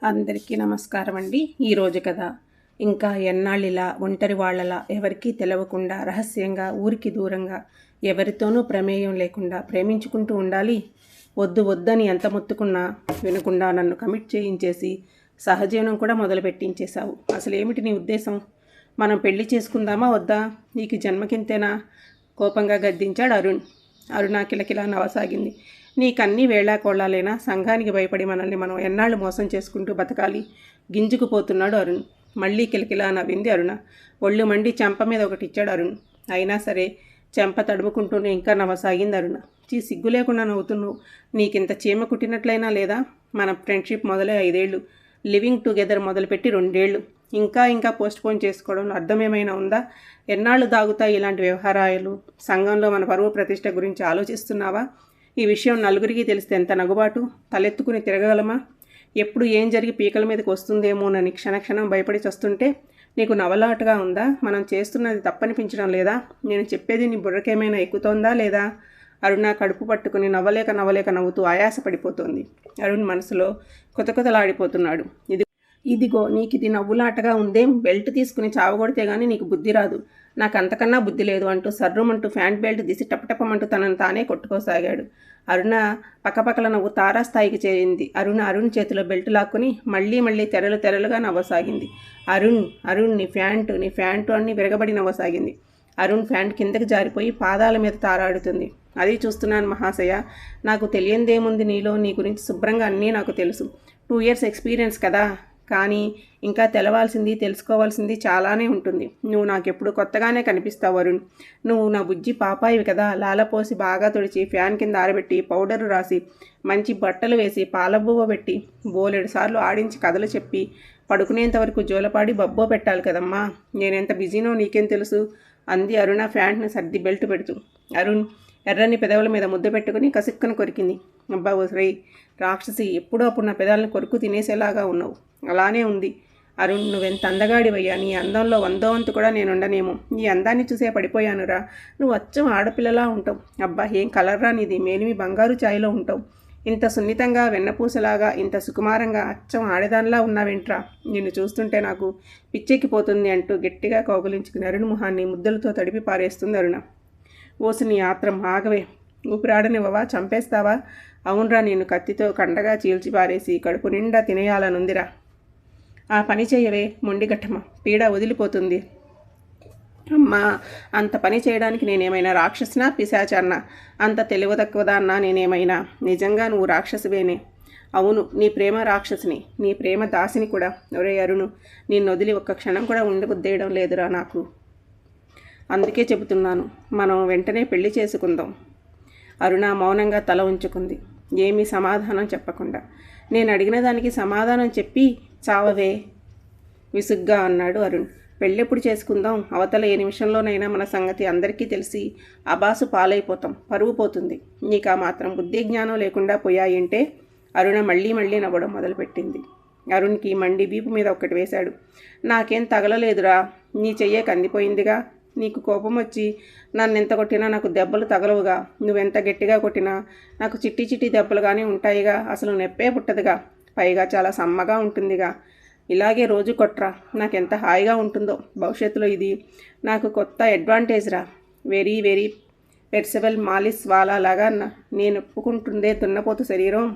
అందరికీ నమస్కారం అండి. ఈరోజు కథ ఇంకా ఎన్నాళ్ళిలా ఒంటరి వాళ్ళలా ఎవరికీ తెలవకుండా రహస్యంగా ఊరికి దూరంగా ఎవరితోనూ ప్రమేయం లేకుండా ప్రేమించుకుంటూ ఉండాలి. వద్దు వద్దని ఎంత మొత్తుకున్నా వినకుండా నన్ను కమిట్ చేయించేసి సహజీవనం కూడా మొదలుపెట్టించేశావు. అసలు ఏమిటి నీ ఉద్దేశం? మనం పెళ్లి చేసుకుందామా వద్దా? నీకు జన్మకింతేనా? కోపంగా గద్దించాడు అరుణ్. అరుణ కిలకిలా నవ్వసాగింది. నీకన్నీ వేళాకోళాలేనా? సంఘానికి భయపడి మనల్ని మనం ఎన్నాళ్ళు మోసం చేసుకుంటూ బతకాలి? గింజుకుపోతున్నాడు అరుణ్. మళ్ళీ కిలకిలా నవ్వింది అరుణ. ఒళ్ళు మండి చెంప మీద ఒకటి ఇచ్చాడు అరుణ్. అయినా సరే చెంప తడుముకుంటూనే ఇంకా నవ్వసాగింది అరుణ. సిగ్గు లేకుండా నవ్వుతున్నావు. నీకింత చీమ కుట్టినట్లయినా లేదా? మన ఫ్రెండ్షిప్ మొదలై 5 ఏళ్ళు, లివింగ్ టుగెదర్ మొదలుపెట్టి 2 ఏళ్ళు. ఇంకా పోస్ట్పోన్ చేసుకోవడంలో అర్థం ఏమైనా ఉందా? ఎన్నాళ్ళు దాగుతాయి ఇలాంటి వ్యవహారాలు? సంఘంలో మన పరువు ప్రతిష్ట గురించి ఆలోచిస్తున్నావా? ఈ విషయం నలుగురికి తెలిస్తే ఎంత నగుబాటు? తలెత్తుకుని తిరగగలమా? ఎప్పుడు ఏం జరిగి పీకల మీదకి వస్తుందేమోనని క్షణక్షణం భయపడి చస్తుంటే నీకు నవలాటగా ఉందా? మనం చేస్తున్నది తప్పనిపించడం లేదా? నేను చెప్పేది నీ బుర్రకేమైనా ఎక్కుతోందా లేదా? అరుణ కడుపు పట్టుకుని నవ్వలేక నవ్వుతూ ఆయాసపడిపోతోంది. అరుణ్ మనసులో కొతలాడిపోతున్నాడు. ఇదిగో నీకిది నవ్వులాటగా ఉందేం? బెల్ట్ తీసుకుని చావగొడితే గానీ నీకు బుద్ధి రాదు. నాకు అంతకన్నా బుద్ధి లేదు అంటూ సర్రుమంటూ ఫ్యాంట్ బెల్ట్ తీసి టపటపమంటూ తనను తానే కొట్టుకోసాగాడు. అరుణ పక్కపక్కల నవ్వు తారాస్థాయికి చేరింది. అరుణ్ చేతిలో బెల్ట్ లాక్కుని మళ్ళీ తెరలుగా నవ్వసాగింది. అరుణ్ నీ ఫ్యాంటు అని విరగబడి నవ్వసాగింది. అరుణ్ ఫ్యాంట్ కిందకి జారిపోయి పాదాల మీద తారాడుతుంది. అది చూస్తున్నాను మహాశయ. నాకు తెలియందేముంది నీలో? నీ గురించి శుభ్రంగా అన్నీ నాకు తెలుసు. 2 years ఎక్స్పీరియన్స్ కదా. కానీ ఇంకా తెలుసుకోవాల్సింది చాలానే ఉంటుంది. నువ్వు నాకెప్పుడు కొత్తగానే కనిపిస్తావు అరుణ్. నువ్వు నా బుజ్జి పాపాయివి కదా. లాలపోసి బాగా తుడిచి ఫ్యాన్ కింద ఆరబెట్టి పౌడరు రాసి మంచి బట్టలు వేసి పాలబువ్వ పెట్టి బోలెడు సార్లు ఆడించి కథలు చెప్పి పడుకునేంతవరకు జోలపాడి బబ్బో పెట్టాలి కదమ్మా. నేనెంత బిజీనో నీకేం తెలుసు? అంది అరుణ ఫ్యాంట్ని సర్ది బెల్ట్ పెడుతూ. అరుణ్ ఎర్రని పెదవుల మీద ముద్ద పెట్టుకుని కసిక్కను కొరికింది. అబ్బా ఓసరై రాక్షసి, ఎప్పుడో అప్పుడు నా పెదాలను కొరుకు తినేసేలాగా ఉన్నావు. అలానే ఉంది అరుణ్. నువ్వెంత అందగాడివయ్యా. నీ అందంలో 100వ వంతు కూడా నేనుండనేమో. ఈ అందాన్ని చూసే పడిపోయానురా. నువ్వు అచ్చం ఆడపిల్లలా ఉంటావు. అబ్బా ఏం కలర్రా నీది. మేలిమి బంగారు ఛాయలో ఉంటావు. ఇంత సున్నితంగా వెన్నపూసలాగా ఇంత సుకుమారంగా అచ్చం ఆడదానిలా ఉన్నావేంట్రా. నిన్ను చూస్తుంటే నాకు పిచ్చెక్కిపోతుంది అంటూ గట్టిగా కౌగులించుకుని అరుణ్ మొహాన్ని ముద్దలతో తడిపి పారేస్తుంది అరుణ. ఓసి నీ ఆత్రం ఆగవే. ఊపిరాడనివ్వవా? చంపేస్తావా? అవునరా, నేను కత్తితో కండగా చీల్చి పారేసి కడుపు నిండా తినేయాలనుందిరా. ఆ పని చేయవే మొండిగట్టమ్మ, పీడ వదిలిపోతుంది. అమ్మా, అంత పని చేయడానికి నేనేమైనా రాక్షసునా పిశాచాన్నా? అంత తెలివి తక్కువదాన్నా నేనేమైనా? నిజంగా నువ్వు రాక్షసువేనే. అవును, నీ ప్రేమ రాక్షసిని, నీ ప్రేమ దాసిని కూడా. ఒరే అరుణు, నిన్ను వదిలి ఒక్క క్షణం కూడా ఉండబుద్దేయడం లేదురా నాకు. అందుకే చెబుతున్నాను, మనం వెంటనే పెళ్లి చేసుకుందాం. అరుణ మౌనంగా తల ఉంచుకుంది, ఏమీ సమాధానం చెప్పకుండా. నేను అడిగిన దానికి సమాధానం చెప్పి చావవే, విసుగ్గా అన్నాడు అరుణ్. పెళ్ళెప్పుడు చేసుకుందాం? అవతల ఏ నిమిషంలోనైనా మన సంగతి అందరికీ తెలిసి అబాసు పాలైపోతాం, పరువు పోతుంది. నీకు ఆ మాత్రం బుద్ధి జ్ఞానం లేకుండా పోయాయంటే? అరుణ మళ్ళీ నవ్వడం మొదలుపెట్టింది. అరుణ్కి మండి వీపు మీద ఒక్కటి వేశాడు. నాకేం తగలలేదురా, నీ చెయ్యే కందిపోయిందిగా. నీకు కోపం వచ్చి నన్నెంత కొట్టినా నాకు దెబ్బలు తగలవుగా. నువ్వెంత గట్టిగా కొట్టినా నాకు చిట్టి దెబ్బలుగానే ఉంటాయిగా. అసలు నెప్పే పుట్టదుగా. పైగా చాలా సమ్మగా ఉంటుందిగా. ఇలాగే రోజు కొట్రా, నాకెంత హాయిగా ఉంటుందో. భవిష్యత్తులో ఇది నాకు కొత్త అడ్వాంటేజ్ రా. వెరీ పెర్సెవల్ మాలిస్ వాలాలాగా నేను ఒప్పుకుంటుందే దున్నపోతు శరీరం.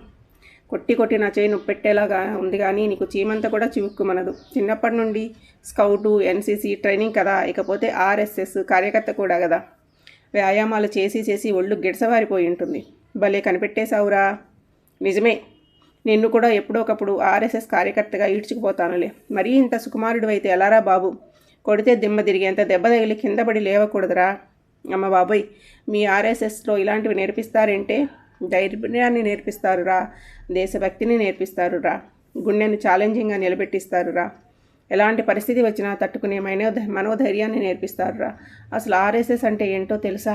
కొట్టి నా చేయి నొప్పెట్టేలాగా ఉంది, కానీ నీకు చీమంతా కూడా చివుక్కుమనదు. చిన్నప్పటి నుండి స్కౌటు, ఎన్సీసీ ట్రైనింగ్ కదా, ఇకపోతే ఆర్ఎస్ఎస్ కార్యకర్త కూడా కదా. వ్యాయామాలు చేసి ఒళ్ళు గిడసవారిపోయి ఉంటుంది. భలే కనిపెట్టేశావురా. నిజమే, నిన్ను కూడా ఎప్పుడో ఒకప్పుడు ఆర్ఎస్ఎస్ కార్యకర్తగా ఈడ్చుకుపోతానులే. మరీ ఇంత సుకుమారుడు అయితే ఎలారా బాబు? కొడితే దిమ్మ తిరిగేంత దెబ్బ తగిలి కింద పడి లేవకూడదురా. అమ్మ బాబోయ్, మీ ఆర్ఎస్ఎస్లో ఇలాంటివి నేర్పిస్తారంటే? ధైర్యాన్ని నేర్పిస్తారురా, దేశభక్తిని నేర్పిస్తారురా, గుండెను ఛాలెంజింగ్గా నిలబెట్టిస్తారురా, ఎలాంటి పరిస్థితి వచ్చినా తట్టుకునే మనోధైర్యాన్ని నేర్పిస్తారురా. అసలు ఆర్ఎస్ఎస్ అంటే ఏంటో తెలుసా?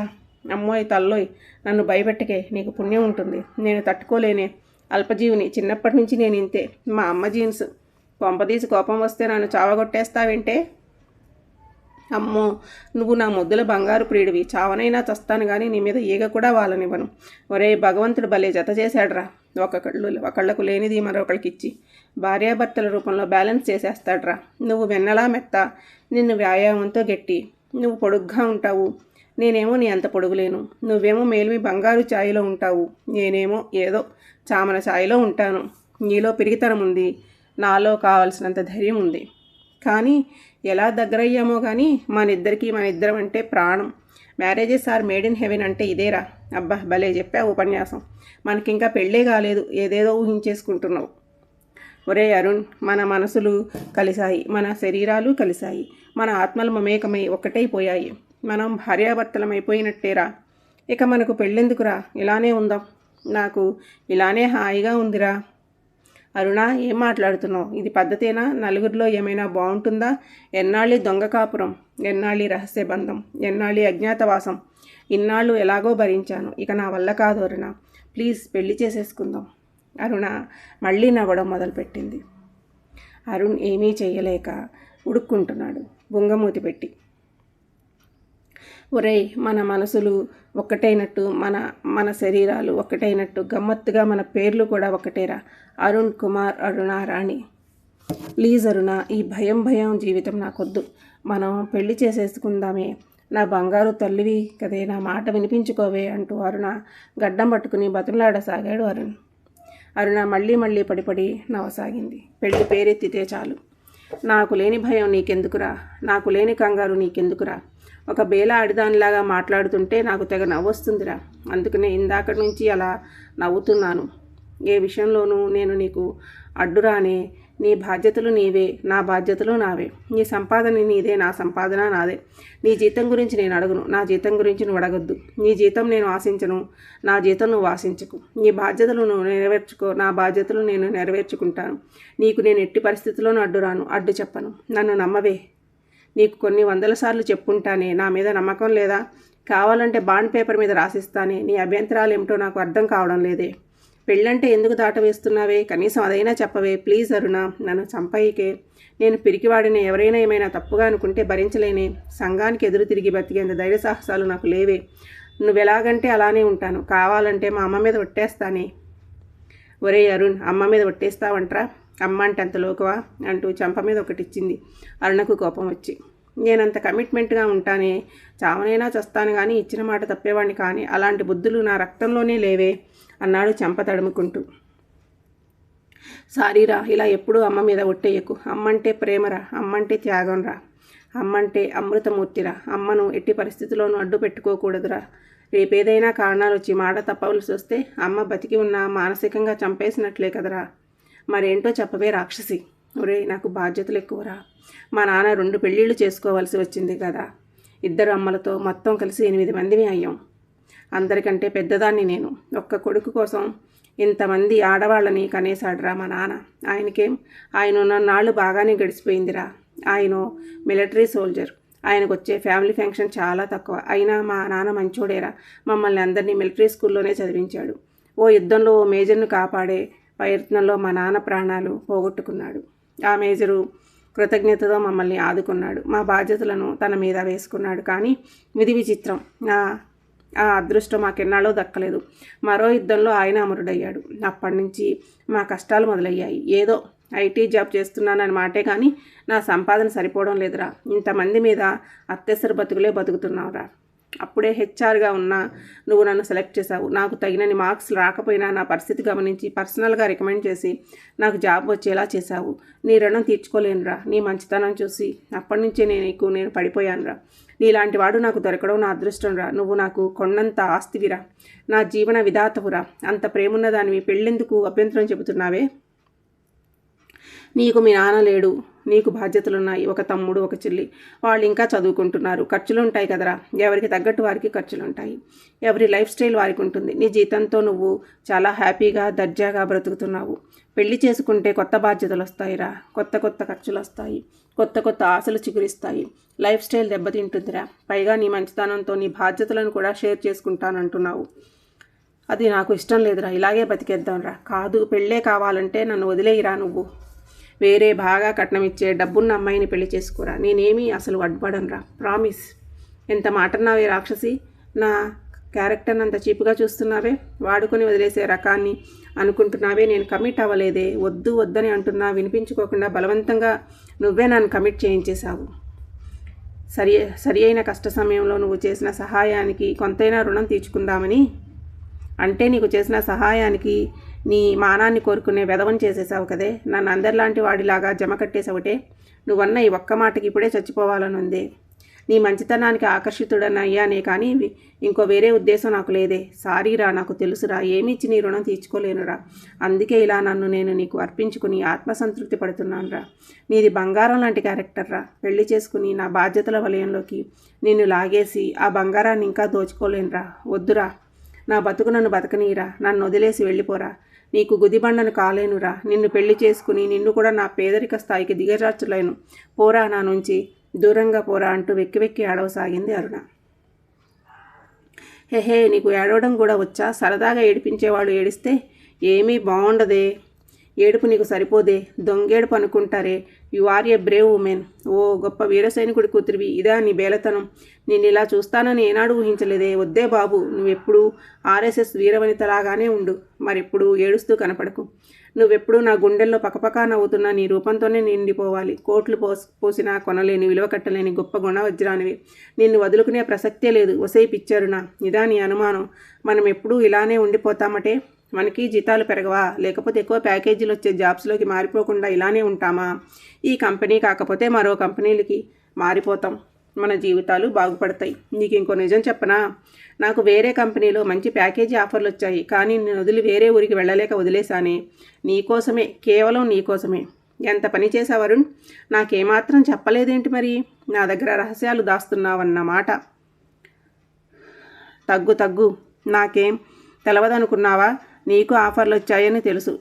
అమ్మోయ్ తల్లోయ్, నన్ను భయపెట్టకే, నీకు పుణ్యం ఉంటుంది. నేను తట్టుకోలేనే, అల్పజీవిని. చిన్నప్పటి నుంచి నేను ఇంతే. మా అమ్మ జీన్స్. కొంపదీసి కోపం వస్తే నన్ను చావగొట్టేస్తావేంటే? అమ్మో, నువ్వు నా ముద్దుల బంగారు ప్రియుడివి. చావనైనా చస్తాను కానీ నీ మీద ఈగ కూడా వాళ్ళనివ్వను. ఒరే భగవంతుడు భలే జత చేశాడ్రా. ఒకళ్ళకు లేనిది మరొకళ్ళకి ఇచ్చి భార్యాభర్తల రూపంలో బ్యాలెన్స్ చేసేస్తాడ్రా. నువ్వు వెన్నలా మెత్త, నిన్ను వ్యాయామంతో గట్టి, నువ్వు పొడుగ్గా ఉంటావు, నేనేమో నీ అంత పొడుగులేను. నువ్వేమో మేలిమి బంగారు ఛాయలో ఉంటావు, నేనేమో ఏదో చామన ఛాయలో ఉంటాను. నీలో పిరిగితనం ఉంది, నాలో కావాల్సినంత ధైర్యం ఉంది. కానీ ఎలా దగ్గరయ్యామో కానీ మనిద్దరం అంటే ప్రాణం. Marriages are made in heaven అంటే ఇదేరా. అబ్బా భలే చెప్పావు ఉపన్యాసం. మనకింకా పెళ్ళే కాలేదు, ఏదేదో ఊహించేసుకుంటున్నావు. ఒరే అరుణ్, మన మనసులు కలిశాయి, మన శరీరాలు కలిశాయి, మన ఆత్మలు మమేకమై ఒక్కటైపోయాయి. మనం భార్యాభర్తలమైపోయినట్టేరా. ఇక మనకు పెళ్ళెందుకురా, ఇలానే ఉందాం. నాకు ఇలానే హాయిగా ఉందిరా. అరుణ, ఏం మాట్లాడుతున్నావు? ఇది పద్ధతేనా? నలుగురిలో ఏమైనా బాగుంటుందా? ఎన్నాళ్ళి దొంగ కాపురం, ఎన్నాళ్ళి రహస్య బంధం, ఎన్నాళ్ళి అజ్ఞాతవాసం. ఇన్నాళ్ళు ఎలాగో భరించాను, ఇక నా వల్ల కాదు అరుణ. ప్లీజ్ పెళ్లి చేసేసుకుందాం. అరుణ మళ్ళీ నవ్వడం మొదలుపెట్టింది. అరుణ్ ఏమీ చెయ్యలేక ఉడుక్కుంటున్నాడు బొంగమూతి పెట్టి. ఒరేయ్, మన మనసులు ఒక్కటైనట్టు, మన శరీరాలు ఒక్కటైనట్టు గమ్మత్తుగా మన పేర్లు కూడా ఒక్కటేరా. అరుణ్ కుమార్, అరుణ రాణి. ప్లీజ్ అరుణ, ఈ భయం జీవితం నాకొద్దు. మనం పెళ్లి చేసేసుకుందామే. నా బంగారు తల్లివి కదే, నా మాట వినిపించుకోవే అంటూ అరుణ గడ్డం పట్టుకుని బతులాడసాగాడు అరుణ్. అరుణ మళ్ళీ పడిపడి నవ్వసాగింది. పెళ్లి పేరెత్తితే చాలు. నాకు లేని భయం నీకెందుకురా, నాకు లేని కంగారు నీకెందుకురా. ఒక బేల ఆడిదానిలాగా మాట్లాడుతుంటే నాకు తెగ నవ్వొస్తుందిరా. అందుకనే ఇందాకటి నుంచి అలా నవ్వుతున్నాను. ఏ విషయంలోనూ నేను నీకు అడ్డురానే. నీ బాధ్యతలు నీవే, నా బాధ్యతలు నావే. నీ సంపాదన నీదే, నా సంపాదన నాదే. నీ జీతం గురించి నేను అడగను, నా జీతం గురించి నువ్వు అడగొద్దు. నీ జీతం నేను ఆశించను, నా జీతం నువ్వు ఆశించకు. నీ బాధ్యతలు నువ్వు నెరవేర్చుకో, నా బాధ్యతలు నేను నెరవేర్చుకుంటాను. నీకు నేను ఎట్టి పరిస్థితుల్లోనూ అడ్డురాను, అడ్డు చెప్పను. నన్ను నమ్మవే. నీకు కొన్ని 100 సార్లు చెప్పుంటానే, నా మీద నమ్మకం లేదా? కావాలంటే బాండ్ పేపర్ మీద రాసిస్తానే. నీ అభ్యంతరాలు ఏమిటో నాకు అర్థం కావడం లేదే. పెళ్ళంటే ఎందుకు దాటవేస్తున్నావే? కనీసం అదైనా చెప్పవే. ప్లీజ్ అరుణ, నన్ను చంపయికే. నేను పిరికివాడిని. ఎవరైనా ఏమైనా తప్పుగా అనుకుంటే భరించలేనే. సంఘానికి ఎదురు తిరిగి బతికేంత ధైర్య సాహసాలు నాకు లేవే. నువ్వెలాగంటే అలానే ఉంటాను. కావాలంటే మా అమ్మ మీద ఒట్టేస్తానే. ఒరే అరుణ్, అమ్మ మీద ఒట్టేస్తావంట్రా? అమ్మ అంటే అంత లోకువా అంటూ చంప మీద ఒకటిచ్చింది అరుణకు కోపం వచ్చి. నేనంత కమిట్మెంట్గా ఉంటానే, చావనైనా చస్తాను కానీ ఇచ్చిన మాట తప్పేవాడిని కానీ అలాంటి బుద్ధులు నా రక్తంలోనే లేవే అన్నాడు చంప తడుముకుంటూ. సారీరా, ఇలా ఎప్పుడూ అమ్మ మీద ఒట్టేయకు. అమ్మంటే ప్రేమరా, అమ్మంటే త్యాగంరా, అమ్మంటే అమృతమూర్తిరా. అమ్మను ఎట్టి పరిస్థితుల్లోనూ అడ్డు పెట్టుకోకూడదురా. రేపేదైనా కారణాలు వచ్చి మాట తప్పవలసి వస్తే అమ్మ బతికి ఉన్న మానసికంగా చంపేసినట్లే కదరా. మరేంటో చెప్పవే రాక్షసి. ఒరే, నాకు బాధ్యతలు ఎక్కువరా. మా నాన్న 2 పెళ్ళిళ్ళు చేసుకోవాల్సి వచ్చింది కదా. 2 అమ్మలతో మొత్తం కలిసి 8 మందిని అయ్యాం. అందరికంటే పెద్దదాన్ని నేను. ఒక్క కొడుకు కోసం ఇంతమంది ఆడవాళ్ళని కనేసాడురా మా నాన్న. ఆయనకేం, ఆయన ఉన్న నాళ్ళు బాగానే గడిచిపోయిందిరా. ఆయన మిలిటరీ సోల్జర్. ఆయనకు వచ్చే ఫ్యామిలీ ఫంక్షన్ చాలా తక్కువ. అయినా మా నాన్న మంచోడేరా. మమ్మల్ని అందరినీ మిలిటరీ స్కూల్లోనే చదివించాడు. ఓ యుద్ధంలో ఓ మేజర్ను కాపాడే ప్రయత్నంలో మా నాన్న ప్రాణాలు పోగొట్టుకున్నాడు. ఆ మేజరు కృతజ్ఞతతో మమ్మల్ని ఆదుకున్నాడు. మా బాధ్యతలను తన మీద వేసుకున్నాడు. కానీ విధి విచిత్రం. ఆ అదృష్టం మాకెన్నాళ్ళో దక్కలేదు. మరో యుద్ధంలో ఆయన అమరుడయ్యాడు. అప్పటి నుంచి మా కష్టాలు మొదలయ్యాయి. ఏదో ఐటీ జాబ్ చేస్తున్నానని మాటే కానీ నా సంపాదన సరిపోవడం లేదురా. ఇంతమంది మీద అత్యవసర బతుకులే బతుకుతున్నావురా. అప్పుడే హెచ్ఆర్గా ఉన్నా నువ్వు నన్ను సెలెక్ట్ చేశావు. నాకు తగినన్ని మార్క్స్ రాకపోయినా నా పరిస్థితి గమనించి పర్సనల్గా రికమెండ్ చేసి నాకు జాబ్ వచ్చేలా చేశావు. నీ రుణం తీర్చుకోలేనురా. నీ మంచితనం చూసి అప్పటి నుంచే నేను పడిపోయానురా. నీలాంటి వాడు నాకు దొరకడం నా అదృష్టం రా. నువ్వు నాకు కొండంత ఆస్తివిరా. నా జీవన విధాతవురా. అంత ప్రేమున్న దానివి పెళ్ళెందుకు అభ్యంతరం చెబుతున్నావే? నీకు మీ నాన్న లేడు, నీకు బాధ్యతలున్నాయి. ఒక తమ్ముడు, ఒక చెల్లి. వాళ్ళు ఇంకా చదువుకుంటున్నారు. ఖర్చులు ఉంటాయి కదరా. ఎవరికి తగ్గట్టు వారికి ఖర్చులుంటాయి. ఎవరి లైఫ్ స్టైల్ వారికి ఉంటుంది. నీ జీతంతో నువ్వు చాలా హ్యాపీగా దర్జాగా బ్రతుకుతున్నావు. పెళ్లి చేసుకుంటే కొత్త బాధ్యతలు వస్తాయిరా. కొత్త ఖర్చులు వస్తాయి. కొత్త ఆశలు చిగురిస్తాయి. Life style దెబ్బతింటుందిరా. పైగా నీ మంచితనంతో నీ బాధ్యతలను కూడా షేర్ చేసుకుంటానంటున్నావు. అది నాకు ఇష్టం లేదురా. ఇలాగే బతికేద్దాంరా. కాదు, పెళ్ళే కావాలంటే నన్ను వదిలేయిరా. నువ్వు వేరే బాగా కట్నం ఇచ్చే డబ్బున్న అమ్మాయిని పెళ్లి చేసుకోరా. నేనేమీ అసలు అడ్బడనురా. ప్రామిస్. ఎంత మాటన్నావే రాక్షసి. నా క్యారెక్టర్ని అంత చీపుగా చూస్తున్నావే. వాడుకొని వదిలేసే రకాన్ని అనుకుంటున్నావే, నేను కమిట్ అవ్వలేదే. వద్దు వద్దని అంటున్నా వినిపించుకోకుండా బలవంతంగా నువ్వే నన్ను కమిట్ చేయించేశావు. సరి అయిన కష్ట సమయంలో నువ్వు చేసిన సహాయానికి కొంతైనా రుణం తీర్చుకుందామని, అంటే నీకు చేసిన సహాయానికి నీ మానాన్ని కోరుకునే వెధవని చేసేసావు కదే. నన్ను అందరిలాంటి వాడిలాగా జమ కట్టేసావుటే. నువ్వన్న ఈ ఒక్క మాటకి ఇప్పుడే చచ్చిపోవాలని ఉంది. నీ మంచితనానికి ఆకర్షితుడని అయ్యానే కానీ ఇంకో వేరే ఉద్దేశం నాకు లేదే. సారీరా, నాకు తెలుసురా, ఏమిచ్చి నీ రుణం తీర్చుకోలేనురా. అందుకే ఇలా నేను నీకు అర్పించుకుని ఆత్మసంతృప్తి పడుతున్నానురా. నీది బంగారం లాంటి క్యారెక్టర్ రా. పెళ్లి చేసుకుని నా బాధ్యతల వలయంలోకి నిన్ను లాగేసి ఆ బంగారాన్ని ఇంకా దోచుకోలేనురా. వద్దురా, నా బతుకు నన్ను బతకనీరా. నన్ను వదిలేసి వెళ్ళిపోరా. నీకు గుదిబండను కాలేనురా. నిన్ను పెళ్లి చేసుకుని నిన్ను కూడా నా పేదరిక స్థాయికి దిగజార్చలేను. పోరా, నా నుంచి దూరంగా పోరా అంటూ వెక్కి వెక్కి ఏడవసాగింది అరుణ. హెహే, నీకు ఏడవడం కూడా వచ్చా? సరదాగా ఏడిపించేవాడు ఏడిస్తే ఏమీ బాగుండదే. ఏడుపు నీకు సరిపోదే. దొంగేడుపు అనుకుంటారే. You are a brave woman. ఓ గొప్ప వీరసైనికుడి కూతురివి. ఇదా నీ బేలతనం? నేను ఇలా చూస్తానని ఏనాడు ఊహించలేదే. వద్దే బాబు, నువ్వెప్పుడు ఆర్ఎస్ఎస్ వీరవనితలాగానే ఉండు. మరెప్పుడు ఏడుస్తూ కనపడకు. నువ్వెప్పుడు నా గుండెల్లో పకపకా నవ్వుతున్న నీ రూపంతోనే నిండిపోవాలి. కోట్లు పోసినా కొనలేని, విలువ కట్టలేని గొప్ప గుణవజ్రానివి. నిన్ను వదులుకునే ప్రసక్తే లేదు. ఒసై పిచ్చరునా, ఇదా నీ అనుమానం? మనం ఎప్పుడూ ఇలానే ఉండిపోతామటే. మనకి జీతాలు పెరగవా? లేకపోతే ఎక్కువ ప్యాకేజీలు వచ్చే జాబ్స్లోకి మారిపోకుండా ఇలానే ఉంటామా? ఈ కంపెనీ కాకపోతే మరో కంపెనీలకి మారిపోతాం. మన జీవితాలు బాగుపడతాయి. నీకు ఇంకో నిజం చెప్పనా? నాకు వేరే కంపెనీలో మంచి ప్యాకేజీ ఆఫర్లు వచ్చాయి. కానీ నేను వదిలి వేరే ఊరికి వెళ్ళలేక వదిలేశానే. నీకోసమే, కేవలం నీకోసమే. ఎంత పని చేశావు అరుణ్? నాకేమాత్రం చెప్పలేదేంటి మరి? నా దగ్గర రహస్యాలు దాస్తున్నావన్నమాట. తగ్గు. నాకేం తెలవదనుకున్నావా? నీకు ఆఫర్లు వచ్చాయని తెలుసు.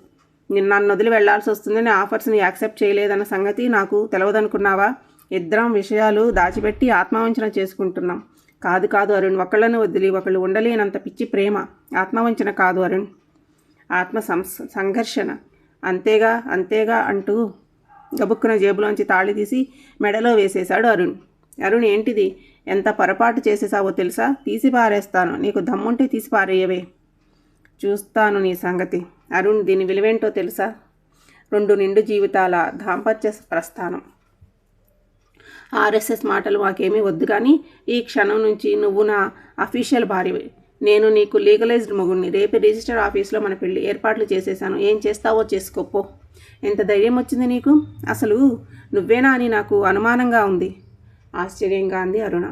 నన్ను వదిలి వెళ్లాల్సి వస్తుందని ఆఫర్స్ని యాక్సెప్ట్ చేయలేదన్న సంగతి నాకు తెలవదనుకున్నావా? ఇద్దరం విషయాలు దాచిపెట్టి ఆత్మవంచన చేసుకుంటున్నాం. కాదు అరుణ్, ఒకళ్ళను వదిలి ఒకళ్ళు ఉండలేనంత పిచ్చి ప్రేమ. ఆత్మవంచన కాదు అరుణ్, ఆత్మ సంఘర్షణ. అంతేగా అంటూ గబుక్కున జేబులోంచి తాళి తీసి మెడలో వేసేశాడు అరుణ్. అరుణ్, ఏంటిది? ఎంత పొరపాటు చేసేసావో తెలుసా? తీసి పారేస్తాను. నీకు దమ్ముంటే తీసి పారేయవే. చూస్తాను నీ సంగతి. అరుణ్, దీని విలువేంటో తెలుసా? 2 నిండు జీవితాల దాంపత్య ప్రస్థానం. ఆర్ఎస్ఎస్ మాటలు మాకేమీ వద్దు కానీ ఈ క్షణం నుంచి నువ్వు నా అఫీషియల్ భార్యవి. నేను నీకు లీగలైజ్డ్ మొగుడిని. రేపు రిజిస్టర్ ఆఫీస్లో మన పెళ్లి ఏర్పాట్లు చేసేసాను. ఏం చేస్తావో చేసుకోపో. ఎంత ధైర్యం వచ్చింది నీకు? అసలు నువ్వేనా అని నాకు అనుమానంగా ఉంది. ఆశ్చర్యంగా అంది అరుణ.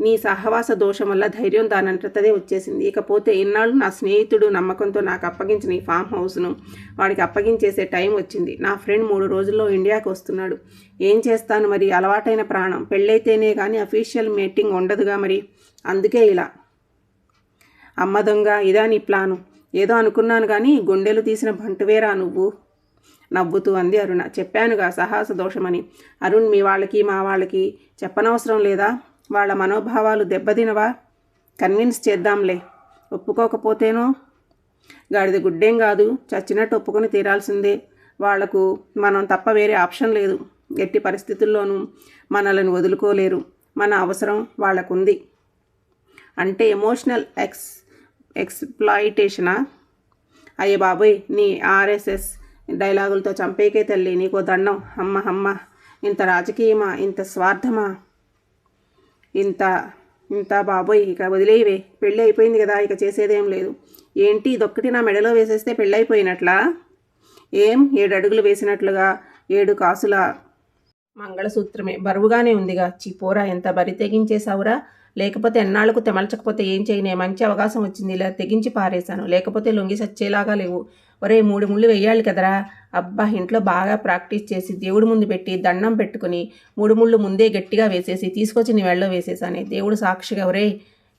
నీ సహవాస దోషం వల్ల ధైర్యం దానంతటదే వచ్చేసింది. ఇకపోతే ఇన్నాళ్ళు నా స్నేహితుడు నమ్మకంతో నాకు అప్పగించిన ఈ ఫామ్ హౌస్ను వాడికి అప్పగించేసే టైం వచ్చింది. నా ఫ్రెండ్ 3 రోజుల్లో ఇండియాకి వస్తున్నాడు. ఏం చేస్తాను మరి? అలవాటైన ప్రాణం. పెళ్ళైతేనే కానీ అఫీషియల్ మీటింగ్ ఉండదుగా మరి. అందుకే ఇలా. అమ్మ దొంగ, ఇదా నీ ప్లాను? ఏదో అనుకున్నాను కానీ గుండెలు తీసిన బంటువేరా నువ్వు. నవ్వుతూ అంది అరుణ. చెప్పానుగా సాహస దోషమని. అరుణ్, మీ వాళ్ళకి మా వాళ్ళకి చెప్పనవసరం లేదా? వాళ్ళ మనోభావాలు దెబ్బతినవా? కన్విన్స్ చేద్దాంలే. ఒప్పుకోకపోతేనో గాడిద గుడ్డేం కాదు. చచ్చినట్టు ఒప్పుకొని తీరాల్సిందే. వాళ్లకు మనం తప్ప వేరే ఆప్షన్ లేదు. ఎట్టి పరిస్థితుల్లోనూ మనల్ని వదులుకోలేరు. మన అవసరం వాళ్లకుంది. అంటే ఎమోషనల్ ఎక్స్ప్లాయిటేషనా? అయ్యే బాబోయ్, నీ ఆర్ఎస్ఎస్ డైలాగులతో చంపేకే తల్లి. నీకో దండం. అమ్మ, ఇంత రాజకీయమా? ఇంత స్వార్థమా? ఇంత బాబోయ్, ఇక వదిలేయవే. పెళ్ళి అయిపోయింది కదా, ఇక చేసేదేం లేదు. ఏంటి ఇదొక్కటి నా మెడలో వేసేస్తే పెళ్ళైపోయినట్లా? ఏం 7 అడుగులు వేసినట్లుగా 7 కాసుల మంగళసూత్రమే బరువుగానే ఉందిగా. పోరా, ఎంత బరి తెగించేశావురా. లేకపోతే ఎన్నాళ్లకు తెమల్చకపోతే ఏం చేయనే? మంచి అవకాశం వచ్చింది, ఇలా తెగించి పారేశాను. లేకపోతే లొంగి సచ్చేలాగా లేవు. ఒరే, 3 ముళ్ళు వెయ్యాలి కదరా. అబ్బా, ఇంట్లో బాగా ప్రాక్టీస్ చేసి దేవుడి ముందు పెట్టి దండం పెట్టుకుని 3 ముళ్ళు ముందే గట్టిగా వేసేసి తీసుకొచ్చి నీ వెళ్ళలో వేసేసానే. దేవుడు సాక్షిగా. ఒరే,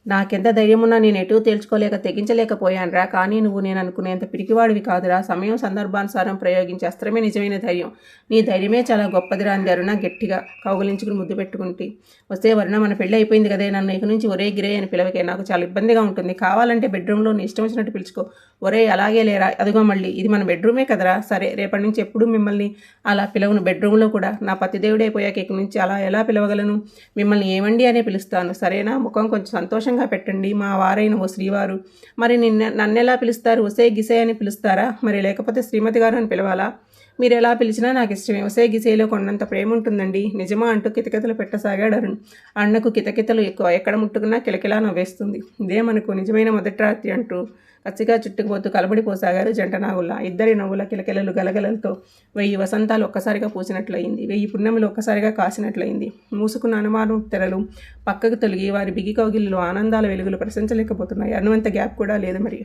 నాకెంత ధైర్యమున్నా నేను ఎటూ తేల్చుకోలేక తెగించలేకపోయానురా. కానీ నువ్వు నేను అనుకునేంత పిరికివాడివి కాదురా. సమయం సందర్భానుసారం ప్రయోగించే అస్త్రమే నిజమైన ధైర్యం. నీ ధైర్యమే చాలా గొప్పదిరా అంది అరుణ గట్టిగా కౌగులించుకుని ముద్దు పెట్టుకుంటే. వస్తే వరుణ, మన పెళ్ళి అయిపోయింది కదే, నన్ను ఇక నుంచి ఒరే గిరే అని పిలవకే. నాకు చాలా ఇబ్బందిగా ఉంటుంది. కావాలంటే బెడ్రూమ్లో నీ ఇష్టం వచ్చినట్టు పిలుచుకో. ఒరే, అలాగే లేరా. అదిగో మళ్ళీ, ఇది మన బెడ్రూమే కదరా. సరే, రేపటి నుంచి ఎప్పుడు మిమ్మల్ని అలా పిలవను. బెడ్రూమ్లో కూడా నా పతిదేవుడైపోయాక ఇక నుంచి అలా ఎలా పిలవగలను? మిమ్మల్ని ఏమండి అనే పిలుస్తాను, సరేనా? ముఖం కొంచెం సంతోషంగా సంతోషంగా పెట్టండి మా వారైన ఓ శ్రీవారు. మరి నన్నెలా పిలుస్తారు? ఒసే గిసే అని పిలుస్తారా? మరి లేకపోతే శ్రీమతి గారు అని పిలవాలా? మీరు ఎలా పిలిచినా నాకు ఇష్టమే. ఒసే గిసేలో కొన్నంత ప్రేమ ఉంటుందండి. నిజమా అంటూ కితకితలు పెట్టసాగాడు అరుణ్. అన్నకు కితకితలు ఎక్కువ. ఎక్కడ ముట్టుకున్నా కిలకిలా నవ్వేస్తుంది. ఇదేమనుకు నిజమైన మొదటి రాత్రి అంటూ కచ్చిగా చుట్టుకుపోతూ కలబడిపోసాగారు జంట నాగుల్లా. ఇద్దరి నవ్వుల కిలకిలలు గలగలలతో 1000 వసంతాలు ఒక్కసారిగా పూసినట్లయింది. 1000 పున్నములు ఒక్కసారిగా కాసినట్లయింది. మూసుకున్న అనుమానం తెరలు పక్కకు తొలగి వారి బిగి కౌగిలిలో ఆనందాల వెలుగులు ప్రశంసలేకపోతున్నాయి. అనువంత గ్యాప్ కూడా లేదు మరి.